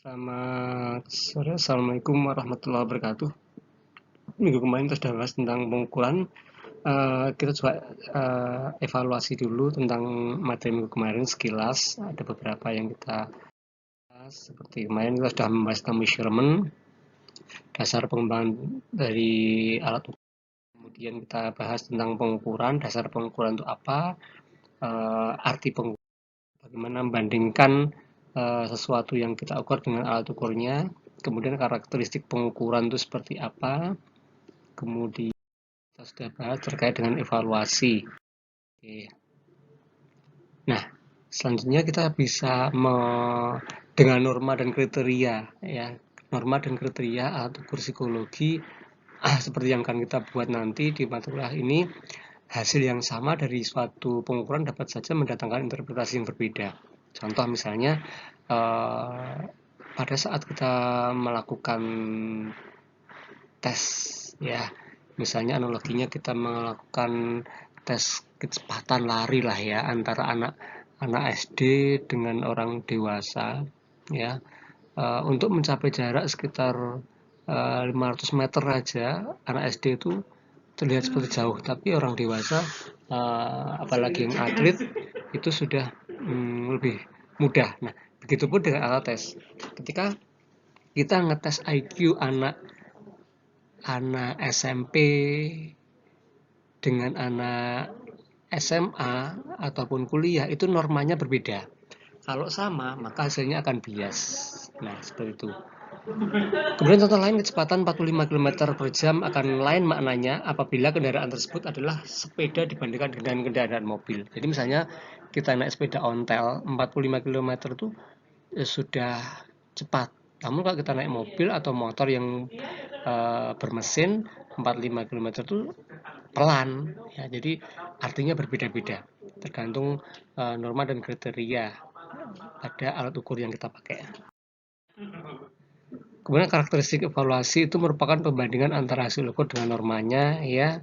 Selamat sore, Assalamualaikum warahmatullahi wabarakatuh. Minggu kemarin kita sudah bahas tentang pengukuran. Kita coba evaluasi dulu tentang materi minggu kemarin sekilas. Ada beberapa yang kita bahas, seperti kemarin kita sudah membahas tentang measurement, dasar pengembangan dari alat ukur. Kemudian kita bahas tentang pengukuran, dasar pengukuran itu apa, arti pengukuran, bagaimana membandingkan sesuatu yang kita ukur dengan alat ukurnya, kemudian karakteristik pengukuran itu seperti apa, kemudian kita sudah bahas terkait dengan evaluasi. Oke. Nah, selanjutnya kita bisa dengan norma dan kriteria, ya, norma dan kriteria alat ukur psikologi seperti yang akan kita buat nanti di mata kuliah ini. Hasil yang sama dari suatu pengukuran dapat saja mendatangkan interpretasi yang berbeda. Contoh misalnya pada saat kita melakukan tes, ya, misalnya analoginya kita melakukan tes kecepatan lari lah ya antara anak SD dengan orang dewasa, ya, untuk mencapai jarak sekitar 500 meter aja anak SD itu terlihat seperti jauh, tapi orang dewasa apalagi yang atlet itu sudah lebih mudah. Nah, begitupun dengan alat tes. Ketika kita ngetes IQ anak SMP dengan anak SMA ataupun kuliah, itu normanya berbeda. Kalau sama, maka hasilnya akan bias. Nah, seperti itu. Kemudian contoh lain, kecepatan 45 km per jam akan lain maknanya apabila kendaraan tersebut adalah sepeda dibandingkan dengan kendaraan mobil. Jadi misalnya kita naik sepeda ontel 45 km itu sudah cepat. Namun kalau kita naik mobil atau motor yang bermesin 45 km itu pelan. Ya, jadi artinya berbeda-beda tergantung norma dan kriteria pada alat ukur yang kita pakai. Kemudian karakteristik evaluasi itu merupakan pembandingan antara hasil ukur dengan normanya, ya,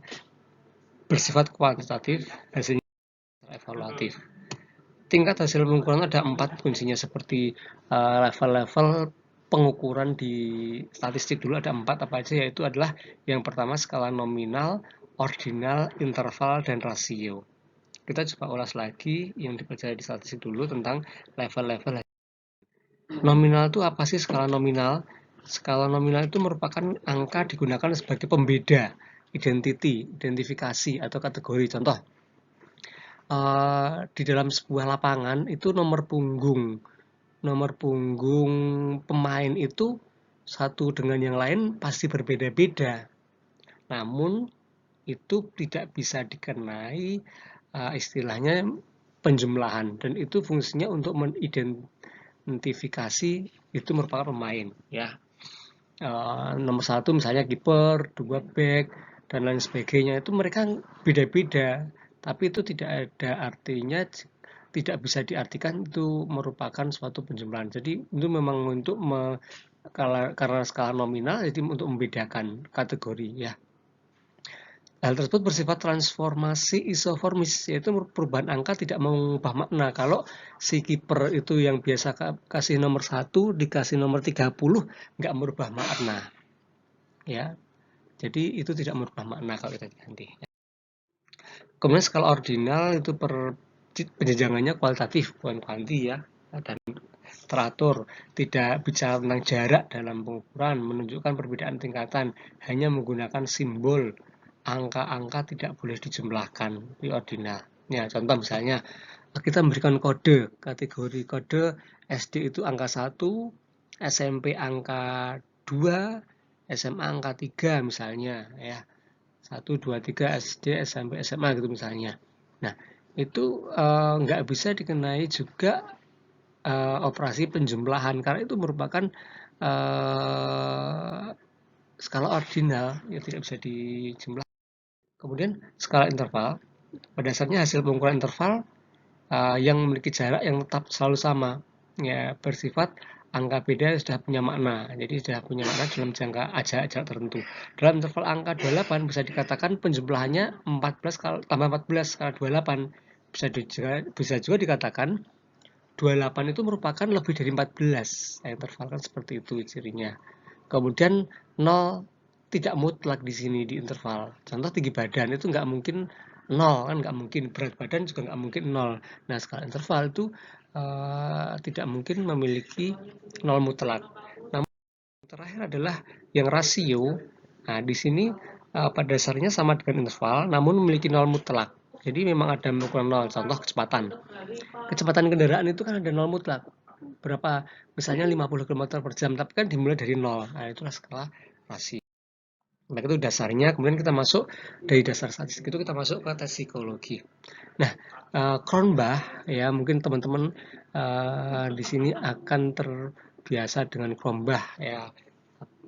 bersifat kuantitatif, hasilnya evaluatif. Tingkat hasil pengukuran ada 4 kuncinya, seperti level-level pengukuran di statistik dulu ada 4 apa aja, yaitu adalah yang pertama skala nominal, ordinal, interval, dan rasio. Kita coba ulas lagi yang dipelajari di statistik dulu tentang level-level. Nominal itu apa sih skala nominal? Skala nominal itu merupakan angka digunakan sebagai pembeda, identifikasi atau kategori. Contoh, di dalam sebuah lapangan itu nomor punggung pemain itu satu dengan yang lain pasti berbeda-beda. Namun itu tidak bisa dikenai istilahnya penjumlahan, dan itu fungsinya untuk mengidentifikasi itu merupakan pemain, ya. Nomor 1 misalnya kiper, 2 back, dan lain sebagainya, itu mereka beda-beda, tapi itu tidak ada artinya, tidak bisa diartikan itu merupakan suatu penjumlahan. Jadi itu memang untuk karena skala nominal, jadi untuk membedakan kategori, ya. Hal tersebut bersifat transformasi isoformis, yaitu perubahan angka tidak mengubah makna. Kalau si kiper itu yang biasa kasih nomor 1 dikasih nomor 30, nggak merubah makna, ya. Jadi itu tidak merubah makna kalau kita ganti. Kemudian skala ordinal itu penjenjangannya kualitatif bukan kuanti, ya, dan teratur, tidak bicara tentang jarak dalam pengukuran, menunjukkan perbedaan tingkatan, hanya menggunakan simbol. Angka-angka tidak boleh dijumlahkan di ordinal. Ya, contoh misalnya kita memberikan kode, kategori kode SD itu angka 1, SMP angka 2, SMA angka 3 misalnya, ya. 1, 2, 3 SD, SMP, SMA gitu misalnya. Nah, itu nggak bisa dikenai juga operasi penjumlahan karena itu merupakan skala ordinal yang tidak bisa dijumlah. Kemudian skala interval, pada dasarnya hasil pengukuran interval yang memiliki jarak yang tetap selalu sama, ya, bersifat angka beda sudah punya makna, jadi sudah punya makna dalam jangka jarak tertentu. Dalam interval angka 28 bisa dikatakan penjumlahannya 14 tambah 14 skala 28, bisa juga dikatakan 28 itu merupakan lebih dari 14. Interval kan seperti itu cirinya. Kemudian 0 tidak mutlak di sini di interval. Contoh tinggi badan itu nggak mungkin 0 kan, nggak mungkin. Berat badan juga nggak mungkin 0. Nah, skala interval itu tidak mungkin memiliki 0 mutlak. Namun yang terakhir adalah yang rasio. Nah, di sini pada dasarnya sama dengan interval, namun memiliki 0 mutlak. Jadi memang ada ukuran 0. Contoh kecepatan. Kecepatan kendaraan itu kan ada 0 mutlak. Berapa? Misalnya 50 km per jam, tapi kan dimulai dari 0. Nah, itulah skala rasio. Nah, itu dasarnya. Kemudian kita masuk dari dasar statistik itu kita masuk ke tes psikologi. Nah, Cronbach ya, mungkin teman-teman di sini akan terbiasa dengan Cronbach ya.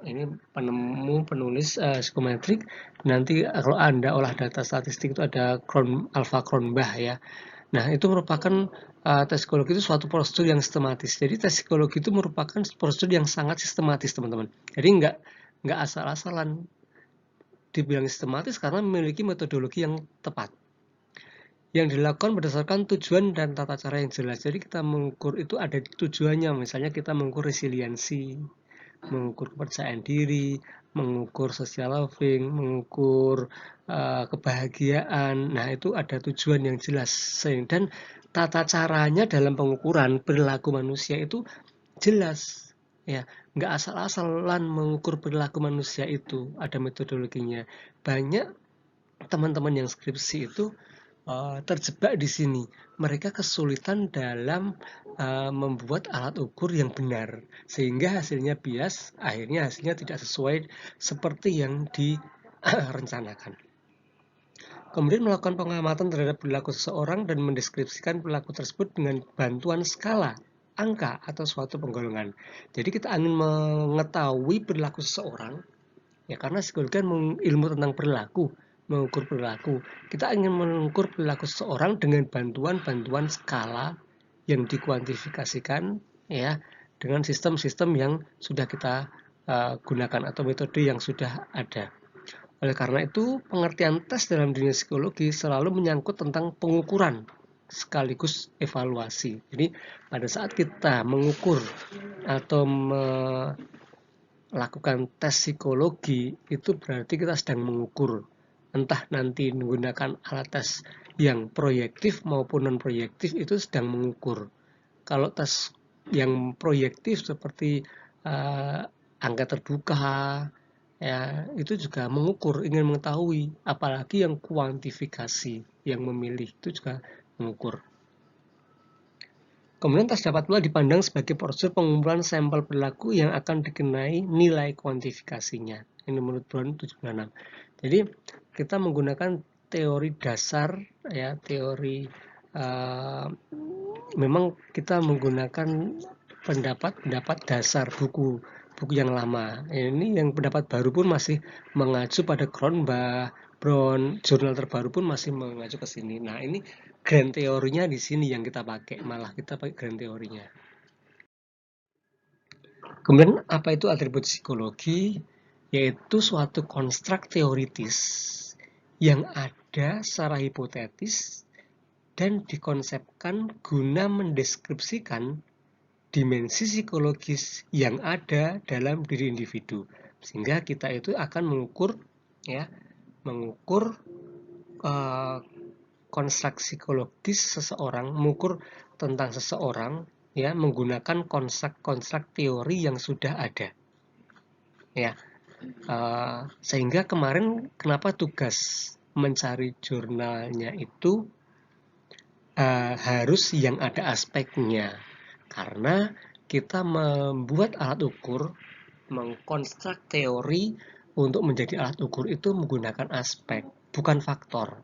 Ini penemu penulis psikometrik. Nanti kalau Anda olah data statistik itu ada alpha Cronbach ya. Nah, itu merupakan tes psikologi itu suatu prosedur yang sistematis. Jadi tes psikologi itu merupakan prosedur yang sangat sistematis, teman-teman. Jadi nggak asal-asalan dibilang sistematis karena memiliki metodologi yang tepat. Yang dilakukan berdasarkan tujuan dan tata cara yang jelas. Jadi kita mengukur itu ada tujuannya. Misalnya kita mengukur resiliensi, mengukur kepercayaan diri, mengukur social loving, mengukur kebahagiaan. Nah, itu ada tujuan yang jelas. Dan tata caranya dalam pengukuran perilaku manusia itu jelas. Ya, nggak asal-asalan mengukur perilaku manusia itu, ada metodologinya. Banyak teman-teman yang skripsi itu terjebak di sini. Mereka kesulitan dalam membuat alat ukur yang benar, sehingga hasilnya bias, akhirnya hasilnya tidak sesuai seperti yang direncanakan. Kemudian melakukan pengamatan terhadap perilaku seseorang dan mendeskripsikan perilaku tersebut dengan bantuan skala, angka, atau suatu penggolongan. Jadi kita ingin mengetahui perilaku seseorang, ya karena psikologi kan ilmu tentang perilaku, mengukur perilaku. Kita ingin mengukur perilaku seseorang dengan bantuan skala yang dikuantifikasikan ya dengan sistem-sistem yang sudah kita gunakan atau metode yang sudah ada. Oleh karena itu, pengertian tes dalam dunia psikologi selalu menyangkut tentang pengukuran sekaligus evaluasi. Jadi pada saat kita mengukur atau melakukan tes psikologi, itu berarti kita sedang mengukur. Entah nanti menggunakan alat tes yang proyektif maupun non-proyektif, itu sedang mengukur. Kalau tes yang proyektif seperti angka terbuka, ya itu juga mengukur, ingin mengetahui, apalagi yang kuantifikasi, yang memilih itu juga mengukur. Kemudian tes dapat pula dipandang sebagai prosedur pengumpulan sampel perilaku yang akan dikenai nilai kuantifikasinya. Ini menurut Brown 796. Jadi kita menggunakan teori dasar ya, teori memang kita menggunakan pendapat dasar buku yang lama. Ini yang pendapat baru pun masih mengacu pada Cronbach, Brown, jurnal terbaru pun masih mengacu ke sini. Nah, ini grand teorinya di sini yang kita pakai, malah kita pakai grand teorinya. Kemudian apa itu atribut psikologi? Yaitu suatu konstruk teoritis yang ada secara hipotetis dan dikonsepkan guna mendeskripsikan dimensi psikologis yang ada dalam diri individu, sehingga kita itu akan mengukur konstruk psikologis seseorang, mengukur tentang seseorang ya menggunakan konstruk teori yang sudah ada ya. Sehingga kemarin kenapa tugas mencari jurnalnya itu harus yang ada aspeknya, karena kita membuat alat ukur, mengkonstruk teori untuk menjadi alat ukur itu menggunakan aspek, bukan faktor.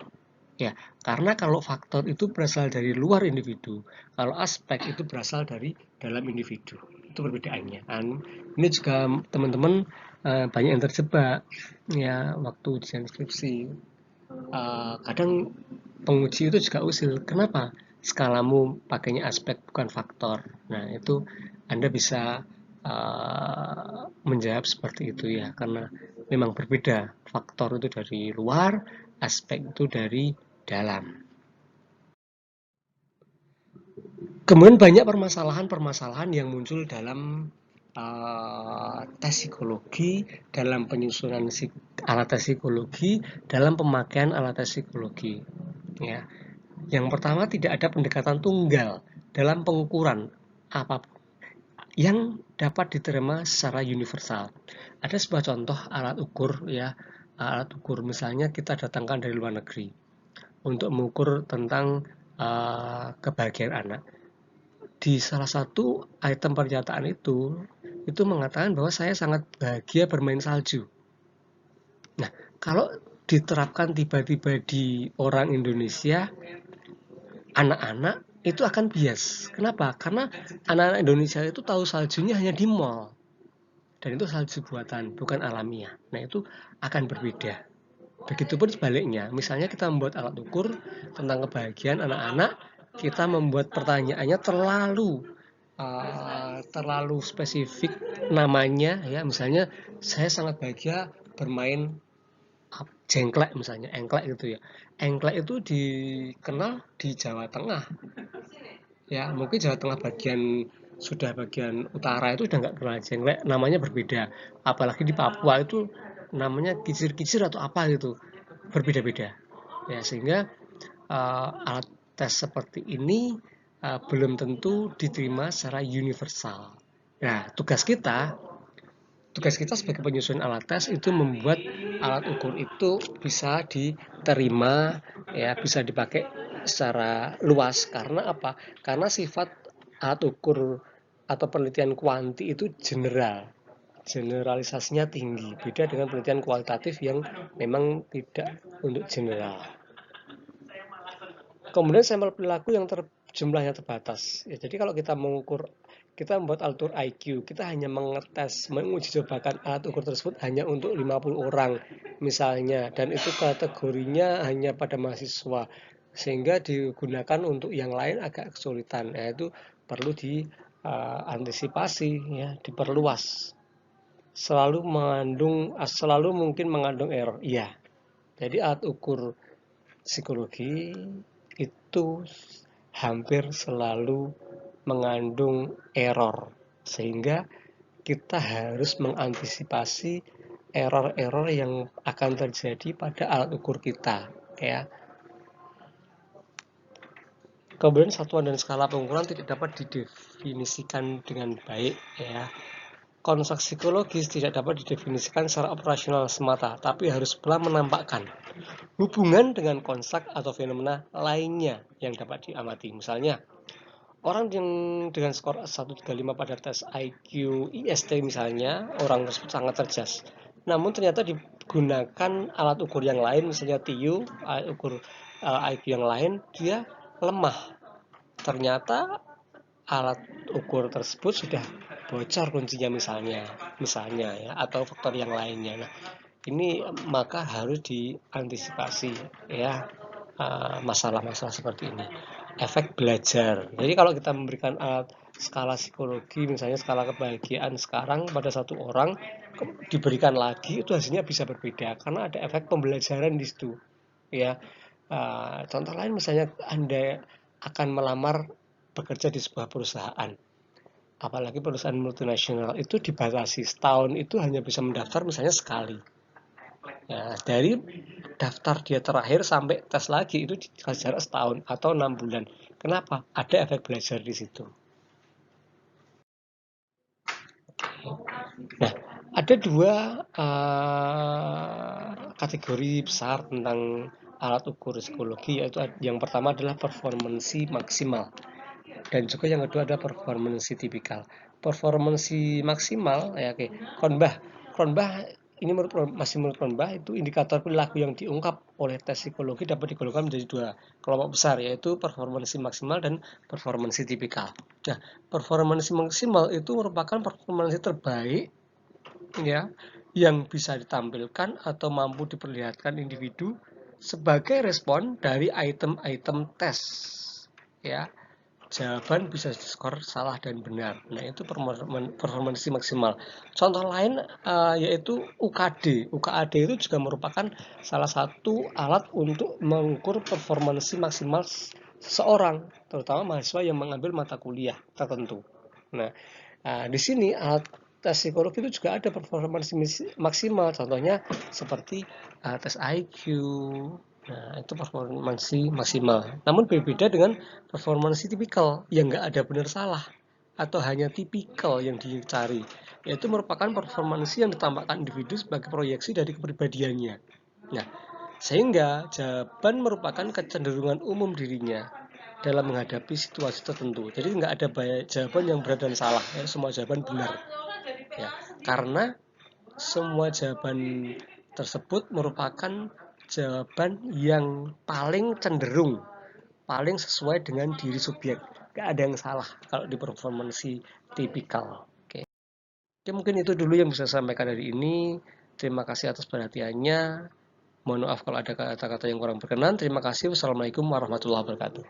Ya, karena kalau faktor itu berasal dari luar individu, kalau aspek itu berasal dari dalam individu. Itu perbedaannya. Ini juga teman-teman banyak yang terjebak ya waktu ujian skripsi. Kadang penguji itu juga usil, kenapa skalamu pakainya aspek bukan faktor. Nah, itu Anda bisa menjawab seperti itu ya, karena memang berbeda. Faktor itu dari luar, aspek itu dari dalam. Kemudian banyak permasalahan-permasalahan yang muncul dalam tes psikologi, dalam penyusunan alat tes psikologi, dalam pemakaian alat tes psikologi. Ya, yang pertama tidak ada pendekatan tunggal dalam pengukuran apapun yang dapat diterima secara universal. Ada sebuah contoh alat ukur ya, alat ukur misalnya kita datangkan dari luar negeri untuk mengukur tentang kebahagiaan anak. Di salah satu item pernyataan itu mengatakan bahwa saya sangat bahagia bermain salju. Nah, kalau diterapkan tiba-tiba di orang Indonesia, anak-anak itu akan bias. Kenapa? Karena anak-anak Indonesia itu tahu saljunya hanya di mall. Dan itu salju buatan, bukan alamiah. Nah, itu akan berbeda. Begitupun sebaliknya, misalnya kita membuat alat ukur tentang kebahagiaan anak-anak, kita membuat pertanyaannya terlalu spesifik namanya ya, misalnya saya sangat bahagia bermain jengklek misalnya, engklek gitu ya. Engklek itu dikenal di Jawa Tengah. Ya, mungkin Jawa Tengah bagian utara itu udah nggak kenal jengklek, namanya berbeda. Apalagi di Papua itu namanya kicir-kicir atau apa gitu, berbeda-beda. Ya, sehingga alat tes seperti ini belum tentu diterima secara universal. Nah, tugas kita sebagai penyusun alat tes itu membuat alat ukur itu bisa diterima, ya, bisa dipakai secara luas. Karena apa? Karena sifat alat ukur atau penelitian kuanti itu generalisasinya tinggi. Beda dengan penelitian kualitatif yang memang tidak untuk general. Kemudian sampel perilaku yang jumlahnya terbatas. Ya, jadi kalau kita membuat alat ukur IQ, kita hanya menguji cobakan alat ukur tersebut hanya untuk 50 orang misalnya, dan itu kategorinya hanya pada mahasiswa, sehingga digunakan untuk yang lain agak kesulitan. Itu perlu diantisipasi, ya, diperluas. Selalu mungkin mengandung error. Iya. Jadi alat ukur psikologi itu hampir selalu mengandung error, sehingga kita harus mengantisipasi error-error yang akan terjadi pada alat ukur kita, ya. Kemudian satuan dan skala pengukuran tidak dapat didefinisikan dengan baik, ya. Konsep psikologis tidak dapat didefinisikan secara operasional semata, tapi harus pula menampakkan hubungan dengan konsep atau fenomena lainnya yang dapat diamati. Misalnya, orang yang dengan skor 135 pada tes IQ IST misalnya, orang tersebut sangat cerdas. Namun ternyata digunakan alat ukur yang lain, misalnya TIU, ukur IQ yang lain, dia lemah. Ternyata alat ukur tersebut sudah bocor kuncinya misalnya ya, atau faktor yang lainnya. Nah, ini maka harus diantisipasi ya masalah-masalah seperti ini. Efek belajar. Jadi kalau kita memberikan alat skala psikologi, misalnya skala kebahagiaan sekarang pada satu orang, diberikan lagi itu hasilnya bisa berbeda karena ada efek pembelajaran di situ. Ya, contoh lain misalnya Anda akan melamar bekerja di sebuah perusahaan, apalagi perusahaan multinasional, itu dibatasi setahun itu hanya bisa mendaftar misalnya sekali. Ya, dari daftar dia terakhir sampai tes lagi itu dikasih jarak setahun atau 6 bulan. Kenapa? Ada efek belajar di situ. Nah, ada dua kategori besar tentang alat ukur psikologi, yaitu yang pertama adalah performansi maksimal, dan juga yang kedua ada performansi tipikal. Performansi maksimal, ya, oke. Kronbach ini masih menurut Kronbach itu indikator perilaku yang diungkap oleh tes psikologi dapat digolongkan menjadi dua kelompok besar, yaitu performansi maksimal dan performansi tipikal. Nah, performansi maksimal itu merupakan performansi terbaik ya yang bisa ditampilkan atau mampu diperlihatkan individu sebagai respon dari item-item tes, ya. Jawaban bisa diskor salah dan benar. Nah, itu performansi maksimal. Contoh lain yaitu UKD. UKAD itu juga merupakan salah satu alat untuk mengukur performansi maksimal seseorang, terutama mahasiswa yang mengambil mata kuliah tertentu. Nah, di sini alat tes psikologi itu juga ada performance maksimal, contohnya seperti tes IQ. Nah, itu performance maksimal. Namun berbeda dengan performance tipikal yang nggak ada benar salah atau hanya tipikal yang dicari, yaitu merupakan performance yang ditambahkan individu sebagai proyeksi dari kepribadiannya. Nah, sehingga jawaban merupakan kecenderungan umum dirinya dalam menghadapi situasi tertentu. Jadi nggak ada jawaban yang benar dan salah, ya, semua jawaban benar. Ya, karena semua jawaban tersebut merupakan jawaban yang paling cenderung, paling sesuai dengan diri subjek. Nggak ada yang salah kalau di performance tipikal. Oke. Oke, mungkin itu dulu yang bisa saya sampaikan hari ini. Terima kasih atas perhatiannya. Mohon maaf kalau ada kata-kata yang kurang berkenan. Terima kasih. Wassalamualaikum warahmatullahi wabarakatuh.